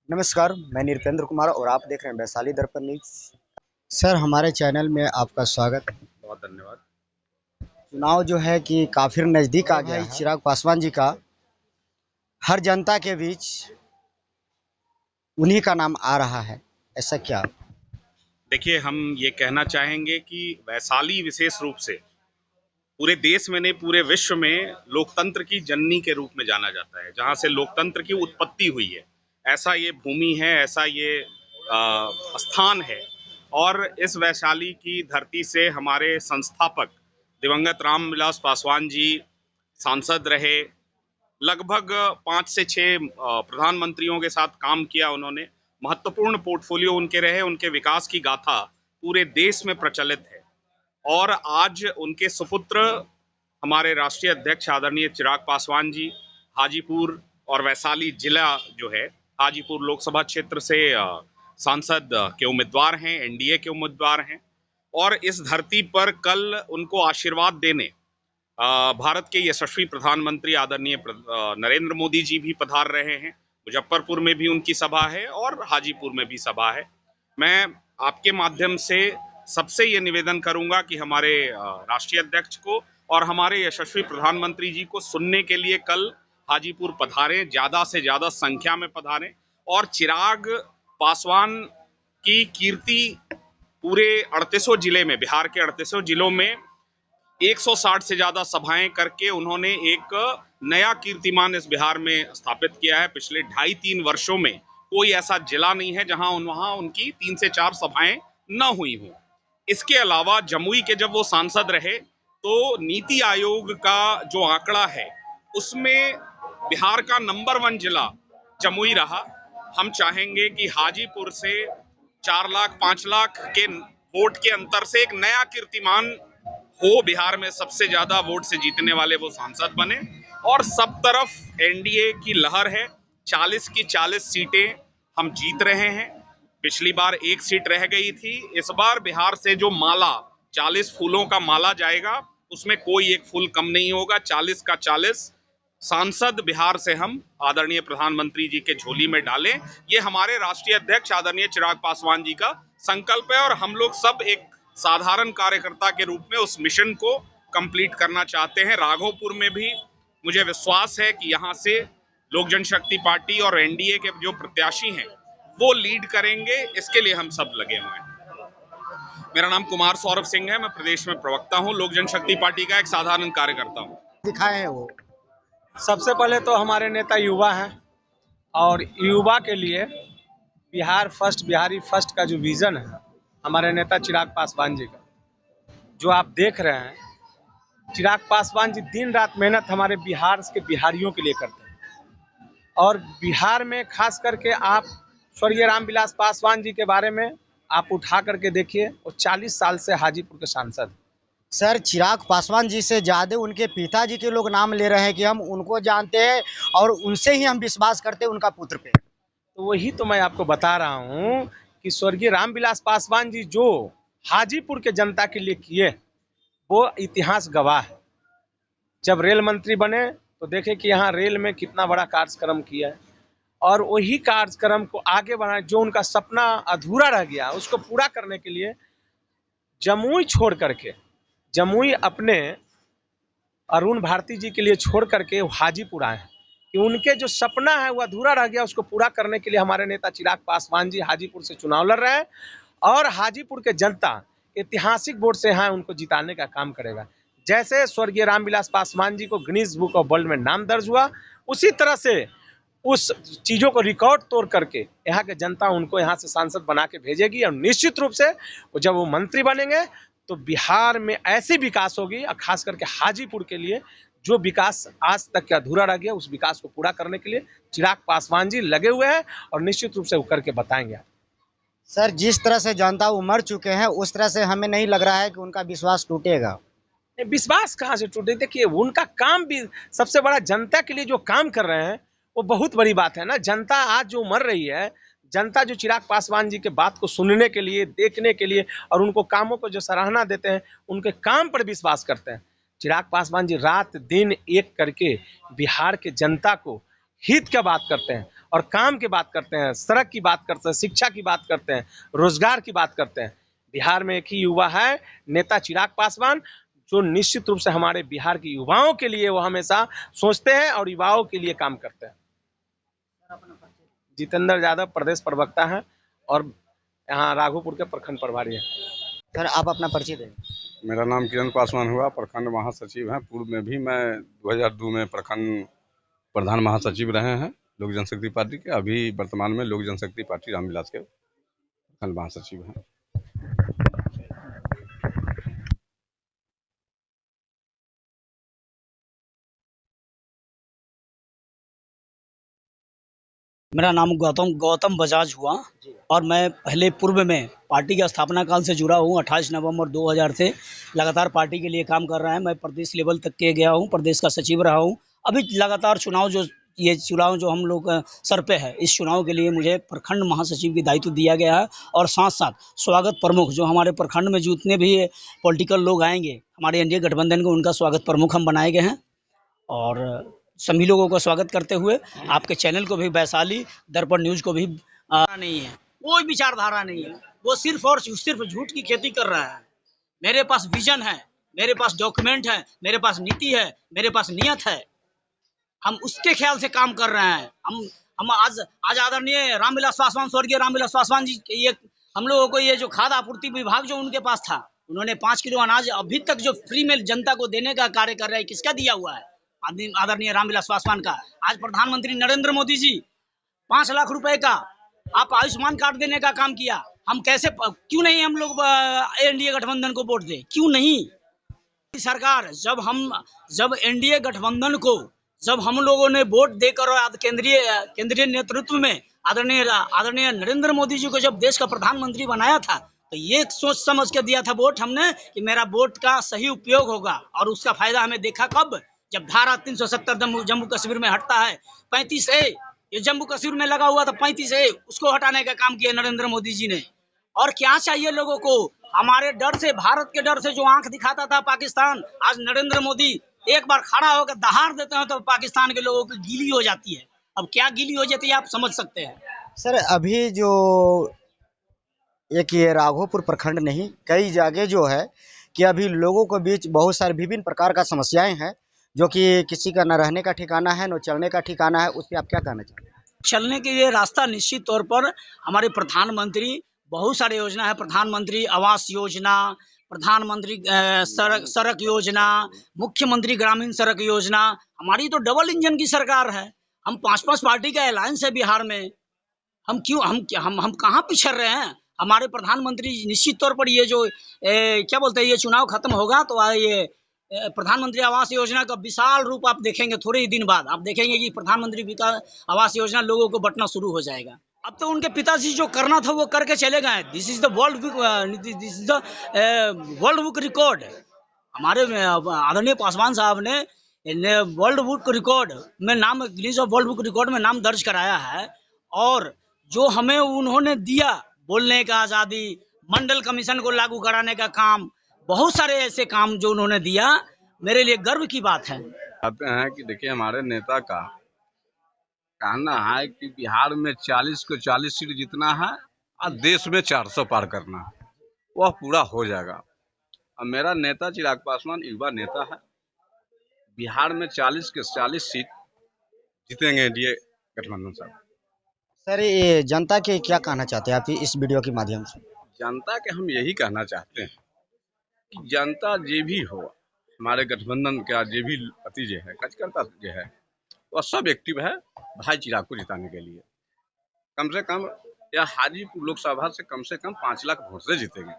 नमस्कार, मैं निरपेंद्र कुमार और आप देख रहे हैं वैशाली दर्पण न्यूज। सर, हमारे चैनल में आपका स्वागत है। बहुत धन्यवाद। चुनाव जो है कि काफी नजदीक आ गया है। चिराग पासवान जी का हर जनता के बीच उन्हीं का नाम आ रहा है, ऐसा क्या? देखिए, हम ये कहना चाहेंगे कि वैशाली विशेष रूप से पूरे देश में नहीं, पूरे विश्व में लोकतंत्र की जननी के रूप में जाना जाता है, जहाँ से लोकतंत्र की उत्पत्ति हुई है। ऐसा ये भूमि है, ऐसा ये स्थान है। और इस वैशाली की धरती से हमारे संस्थापक दिवंगत रामविलास पासवान जी सांसद रहे। लगभग 5 से 6 प्रधानमंत्रियों के साथ काम किया उन्होंने। महत्वपूर्ण पोर्टफोलियो उनके रहे। उनके विकास की गाथा पूरे देश में प्रचलित है। और आज उनके सुपुत्र हमारे राष्ट्रीय अध्यक्ष आदरणीय चिराग पासवान जी हाजीपुर और वैशाली जिला जो है, हाजीपुर लोकसभा क्षेत्र से सांसद के उम्मीदवार हैं, एनडीए के उम्मीदवार हैं। और इस धरती पर कल उनको आशीर्वाद देने भारत के यशस्वी प्रधानमंत्री आदरणीय नरेंद्र मोदी जी भी पधार रहे हैं। मुजफ्फरपुर में भी उनकी सभा है और हाजीपुर में भी सभा है। मैं आपके माध्यम से सबसे ये निवेदन करूंगा कि हमारे राष्ट्रीय अध्यक्ष को और हमारे यशस्वी प्रधानमंत्री जी को सुनने के लिए कल हाजीपुर पधारें, ज्यादा से ज्यादा संख्या में पधारें। और चिराग पासवान की कीर्ति पूरे 38 जिले में, बिहार के 38 जिलों में 160 से ज्यादा सभाएं करके उन्होंने एक नया कीर्तिमान इस बिहार में स्थापित किया है। पिछले 2.5-3 वर्षों में कोई ऐसा जिला नहीं है जहां वहां उनकी 3 से 4 सभाएं न हुई हों। इसके अलावा जमुई के जब वो सांसद रहे तो नीति आयोग का जो आंकड़ा है उसमें बिहार का नंबर 1 जिला जमुई रहा। हम चाहेंगे कि हाजीपुर से 4 लाख 5 लाख के वोट के अंतर से एक नया कीर्तिमान हो, बिहार में सबसे ज्यादा वोट से जीतने वाले वो सांसद बने। और सब तरफ एनडीए की लहर है। 40 की 40 सीटें हम जीत रहे हैं। पिछली बार 1 सीट रह गई थी। इस बार बिहार से जो माला 40 फूलों का माला जाएगा उसमें कोई एक फूल कम नहीं होगा। 40 का 40 सांसद बिहार से हम आदरणीय प्रधानमंत्री जी के झोली में डालें, ये हमारे राष्ट्रीय अध्यक्ष आदरणीय चिराग पासवान जी का संकल्प है। और हम लोग सब एक साधारण कार्यकर्ता के रूप में उस मिशन को कंप्लीट करना चाहते हैं। राघोपुर में भी मुझे विश्वास है कि यहाँ से लोक जनशक्ति पार्टी और एनडीए के जो प्रत्याशी हैं वो लीड करेंगे। इसके लिए हम सब लगे हुए हैं। मेरा नाम कुमार सौरभ सिंह है। मैं प्रदेश में प्रवक्ता हूँ, लोक जनशक्ति पार्टी का एक साधारण कार्यकर्ता हूँ। दिखाए हैं वो। सबसे पहले तो हमारे नेता युवा हैं और युवा के लिए बिहार फर्स्ट, बिहारी फर्स्ट का जो विजन है हमारे नेता चिराग पासवान जी का, जो आप देख रहे हैं, चिराग पासवान जी दिन रात मेहनत हमारे बिहार के बिहारियों के लिए करते हैं। और बिहार में खास करके आप स्वर्गीय रामविलास पासवान जी के बारे में आप उठा करके देखिए, वो 40 साल से हाजीपुर के सांसद। सर, चिराग पासवान जी से ज्यादा उनके पिताजी के लोग नाम ले रहे हैं कि हम उनको जानते हैं और उनसे ही हम विश्वास करते हैं उनका पुत्र पे। तो वही तो मैं आपको बता रहा हूँ कि स्वर्गीय रामविलास पासवान जी जो हाजीपुर के जनता के लिए किए, वो इतिहास गवाह है। जब रेल मंत्री बने तो देखे कि यहाँ रेल में कितना बड़ा कार्यक्रम किया है, और वही कार्यक्रम को आगे बढ़ाए। जो उनका सपना अधूरा रह गया उसको पूरा करने के लिए जमुई छोड़ करके, जमुई अपने अरुण भारती जी के लिए छोड़ करके हाजीपुर आए हैं कि उनके जो सपना है वो अधूरा रह गया, उसको पूरा करने के लिए हमारे नेता चिराग पासवान जी हाजीपुर से चुनाव लड़ रहे हैं। और हाजीपुर के जनता ऐतिहासिक वोट से यहाँ उनको जिताने का काम करेगा। जैसे स्वर्गीय रामविलास पासवान जी को गिनीज बुक ऑफ वर्ल्ड में नाम दर्ज हुआ, उसी तरह से उस चीज़ों को रिकॉर्ड तोड़ करके यहाँ के जनता उनको यहाँ से सांसद बना के भेजेगी। और निश्चित रूप से जब वो मंत्री बनेंगे तो बिहार में ऐसी विकास होगी, और खास करके हाजीपुर के लिए जो विकास आज तक के अधूरा रह गया, उस विकास को पूरा करने के लिए चिराग पासवान जी लगे हुए हैं और निश्चित रूप से वो करके बताएंगे। सर, जिस तरह से जनता उमड़ चुके हैं उस तरह से हमें नहीं लग रहा है कि उनका विश्वास टूटेगा। विश्वास कहाँ से टूटे? देखिए, उनका काम भी सबसे बड़ा, जनता के लिए जो काम कर रहे हैं वो बहुत बड़ी बात है ना। जनता आज जो मर रही है, जनता जो चिराग पासवान जी के बात को सुनने के लिए, देखने के लिए और उनको कामों को जो सराहना देते हैं, उनके काम पर विश्वास करते हैं। चिराग पासवान जी रात दिन एक करके बिहार के जनता को हित का बात करते हैं और काम की बात करते हैं, सड़क की बात करते हैं, शिक्षा की बात करते हैं, रोजगार की बात करते हैं। बिहार में एक ही युवा है, नेता चिराग पासवान, जो निश्चित रूप से हमारे बिहार के युवाओं के लिए वो हमेशा सोचते हैं और युवाओं के लिए काम करते हैं। जितेंद्र यादव प्रदेश प्रवक्ता है और यहाँ राघोपुर के प्रखंड प्रभारी है। सर आप अपना परिचय दें। मेरा नाम किरण पासवान हुआ, प्रखंड महासचिव हैं। पूर्व में भी मैं 2002 में प्रखंड प्रधान महासचिव रहे हैं लोक जनशक्ति पार्टी के। अभी वर्तमान में लोक जनशक्ति पार्टी रामविलास के प्रखंड महासचिव हैं। मेरा नाम गौतम बजाज हुआ और मैं पहले पूर्व में पार्टी के स्थापना काल से जुड़ा हूँ। 28 नवंबर 2000 से लगातार पार्टी के लिए काम कर रहा है। मैं प्रदेश लेवल तक के गया हूँ, प्रदेश का सचिव रहा हूँ। अभी लगातार चुनाव जो हम लोग सर पे है, इस चुनाव के लिए मुझे प्रखंड महासचिव की दायित्व दिया गया है और साथ साथ स्वागत प्रमुख जो हमारे प्रखंड में जितने भी पॉलिटिकल लोग आएंगे हमारे एनडीए गठबंधन को, उनका स्वागत प्रमुख हम बनाए गए हैं। और सभी लोगों का स्वागत करते हुए आपके चैनल को भी, वैशाली दर्पण न्यूज को भी नहीं है, कोई विचारधारा नहीं है, वो सिर्फ और सिर्फ झूठ की खेती कर रहा है। मेरे पास विजन है, मेरे पास डॉक्यूमेंट है, मेरे पास नीति है, मेरे पास नियत है। हम उसके ख्याल से काम कर रहे हैं। हम आज आदरणीय रामविलास पासवान, स्वर्गीय रामविलास पासवान जी, ये हम लोगों को ये जो खाद्य आपूर्ति विभाग जो उनके पास था, उन्होंने 5 किलो अनाज अभी तक जो फ्री में जनता को देने का कार्य कर रहे हैं, किसका दिया हुआ है? आदरणीय रामविलास पासवान का। आज प्रधानमंत्री नरेंद्र मोदी जी 5 लाख रुपए का आप आयुष्मान कार्ड देने का काम किया। हम कैसे, क्यों नहीं हम लोग एनडीए गठबंधन को वोट दें? क्यों नहीं? सरकार जब एनडीए गठबंधन को जब हम लोगों ने वोट देकर और केंद्रीय नेतृत्व में आदरणीय नरेंद्र मोदी जी को जब देश का प्रधानमंत्री बनाया था, तो ये सोच समझ के दिया था वोट हमने कि मेरा वोट का सही उपयोग होगा। और उसका फायदा हमें देखा कब? जब धारा 370 जम्मू कश्मीर में हटता है, 35A ये जम्मू कश्मीर में लगा हुआ था, 35A उसको हटाने का काम किया नरेंद्र मोदी जी ने। और क्या चाहिए लोगों को? हमारे डर से, भारत के डर से जो आंख दिखाता था पाकिस्तान, आज नरेंद्र मोदी एक बार खड़ा होकर दहाड़ देते हैं तो पाकिस्तान के लोगों की गीली हो जाती है। अब क्या गीली हो जाती है आप समझ सकते हैं। सर अभी जो एक ये राघोपुर प्रखंड नहीं, कई जगह जो है कि अभी लोगों के बीच बहुत सारे विभिन्न प्रकार का समस्याएं हैं, जो कि किसी का न रहने का ठिकाना है, न चलने का ठिकाना है। उस पर आप क्या कहना चाहते हैं? चलने के लिए रास्ता निश्चित तौर पर हमारे प्रधानमंत्री, बहुत सारे योजना है, प्रधानमंत्री आवास योजना, प्रधानमंत्री सड़क योजना, मुख्यमंत्री ग्रामीण सड़क योजना। हमारी तो डबल इंजन की सरकार है। हम 5 पार्टी का अलायंस है बिहार में। हम क्यों हम कहाँ पिछड़ रहे हैं? हमारे प्रधानमंत्री निश्चित तौर पर ये जो क्या बोलते हैं, ये चुनाव खत्म होगा तो ये प्रधानमंत्री आवास योजना का विशाल रूप आप देखेंगे। थोड़े ही दिन बाद आप देखेंगे कि प्रधानमंत्री विकास आवास योजना लोगों को बंटना शुरू हो जाएगा। अब तो उनके पिताजी जो करना था वो करके चले गए। This is the world book record. हमारे आदरणीय पासवान साहब ने वर्ल्ड बुक रिकॉर्ड में नाम, Guinness of world book record में नाम दर्ज कराया है। और जो हमें उन्होंने दिया, बोलने का आज़ादी, मंडल कमीशन को लागू कराने का काम, बहुत सारे ऐसे काम जो उन्होंने दिया, मेरे लिए गर्व की बात है। कहते हैं कि देखिए, हमारे नेता का कहना है कि बिहार में 40 को 40 सीट जीतना है और देश में 400 पार करना है, वह पूरा हो जाएगा। और मेरा नेता चिराग पासवान युवा नेता है। बिहार में 40 के 40 सीट जीतेंगे एनडीए गठबंधन साहब। सर ये जनता के क्या कहना चाहते हैं आप इस वीडियो के माध्यम से? जनता के हम यही कहना चाहते हैं कि जनता जो भी हो, हमारे गठबंधन का जो भी पति जो है, कार्यकर्ता जो है, वह सब एक्टिव है भाई चिराग को जिताने के लिए। कम से कम यह हाजीपुर लोकसभा से कम 5 लाख वोट से जीतेंगे।